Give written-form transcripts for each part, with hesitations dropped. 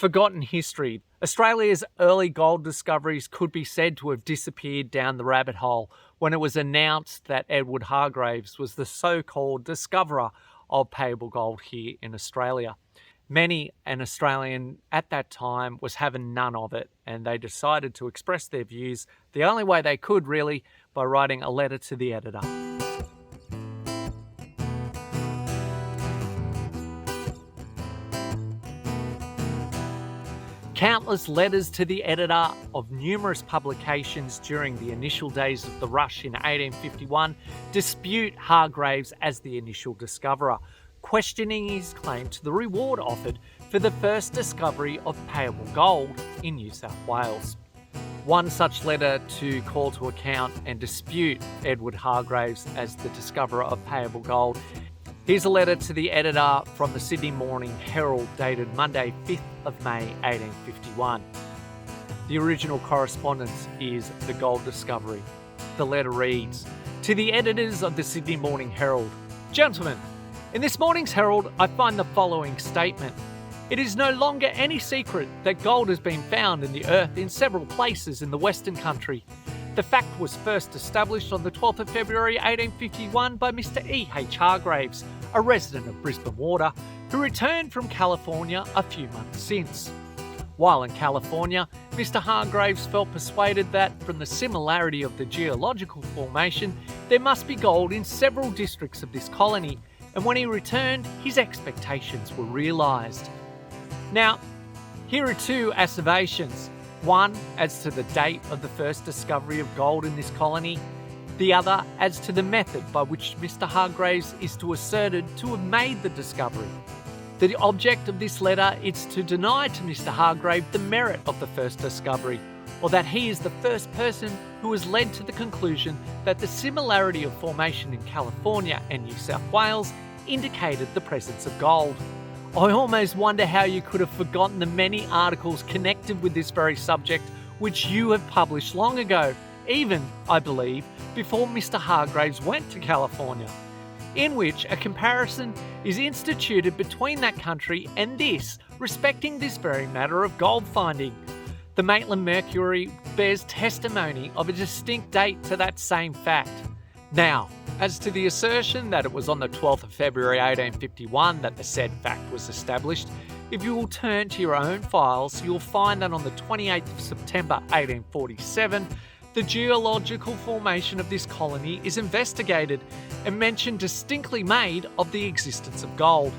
Forgotten history. Australia's early gold discoveries could be said to have disappeared down the rabbit hole when it was announced that Edward Hargreaves was the so-called discoverer of payable gold here in Australia. Many an Australian at that time was having none of it, and they decided to express their views the only way they could, really, by writing a letter to the editor. Countless letters to the editor of numerous publications during the initial days of the rush in 1851 dispute Hargreaves as the initial discoverer, questioning his claim to the reward offered for the first discovery of payable gold in New South Wales. One such letter to call to account and dispute Edward Hargreaves as the discoverer of payable gold. Here's a letter to the editor from the Sydney Morning Herald dated Monday, 5th of May 1851. The original correspondence is the gold discovery. The letter reads, "To the editors of the Sydney Morning Herald, Gentlemen, in this morning's Herald I find the following statement. It is no longer any secret that gold has been found in the earth in several places in the Western Country. The fact was first established on the 12th of February 1851 by Mr. E.H. Hargreaves, a resident of Brisbane Water, who returned from California a few months since. While in California, Mr. Hargreaves felt persuaded that, from the similarity of the geological formation, there must be gold in several districts of this colony, and when he returned, his expectations were realised." Now, here are two asseverations. One as to the date of the first discovery of gold in this colony, the other as to the method by which Mr. Hargreaves is asserted to have made the discovery. The object of this letter is to deny to Mr. Hargreaves the merit of the first discovery, or that he is the first person who has led to the conclusion that the similarity of formation in California and New South Wales indicated the presence of gold. I almost wonder how you could have forgotten the many articles connected with this very subject which you have published long ago, even, I believe, before Mr. Hargreaves went to California, in which a comparison is instituted between that country and this, respecting this very matter of gold finding. The Maitland Mercury bears testimony of a distinct date to that same fact. Now, as to the assertion that it was on the 12th of February 1851 that the said fact was established, if you will turn to your own files, you'll find that on the 28th of September 1847, the geological formation of this colony is investigated and mention distinctly made of the existence of gold.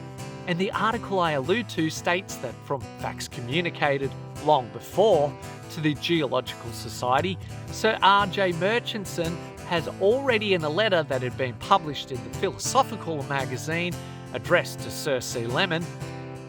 And the article I allude to states that from facts communicated long before to the Geological Society, Sir R.J. Murchison has already, in a letter that had been published in the Philosophical magazine addressed to Sir C. Lemon,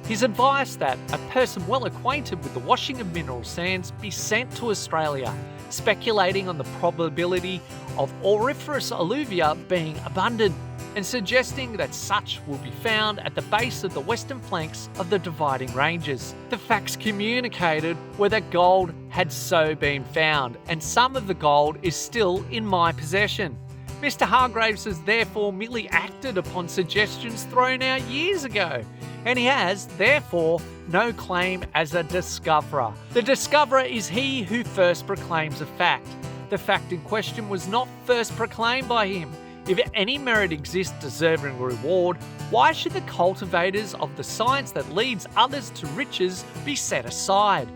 his advice that a person well acquainted with the washing of mineral sands be sent to Australia, speculating on the probability of auriferous alluvia being abundant, and suggesting that such will be found at the base of the western flanks of the dividing ranges. The facts communicated were that gold had so been found, and some of the gold is still in my possession. Mr. Hargreaves has therefore merely acted upon suggestions thrown out years ago, and he has, therefore, no claim as a discoverer. The discoverer is he who first proclaims a fact. The fact in question was not first proclaimed by him. If any merit exists deserving reward, why should the cultivators of the science that leads others to riches be set aside?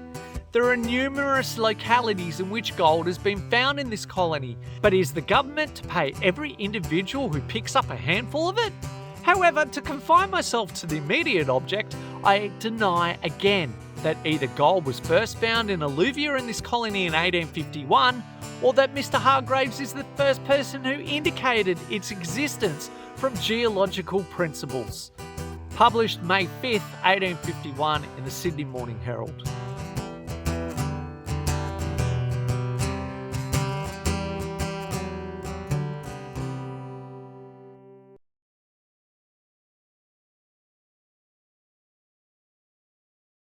There are numerous localities in which gold has been found in this colony, but is the government to pay every individual who picks up a handful of it? However, to confine myself to the immediate object, I deny again that either gold was first found in alluvia in this colony in 1851, or that Mr. Hargreaves is the first person who indicated its existence from geological principles. Published May 5th, 1851 in the Sydney Morning Herald.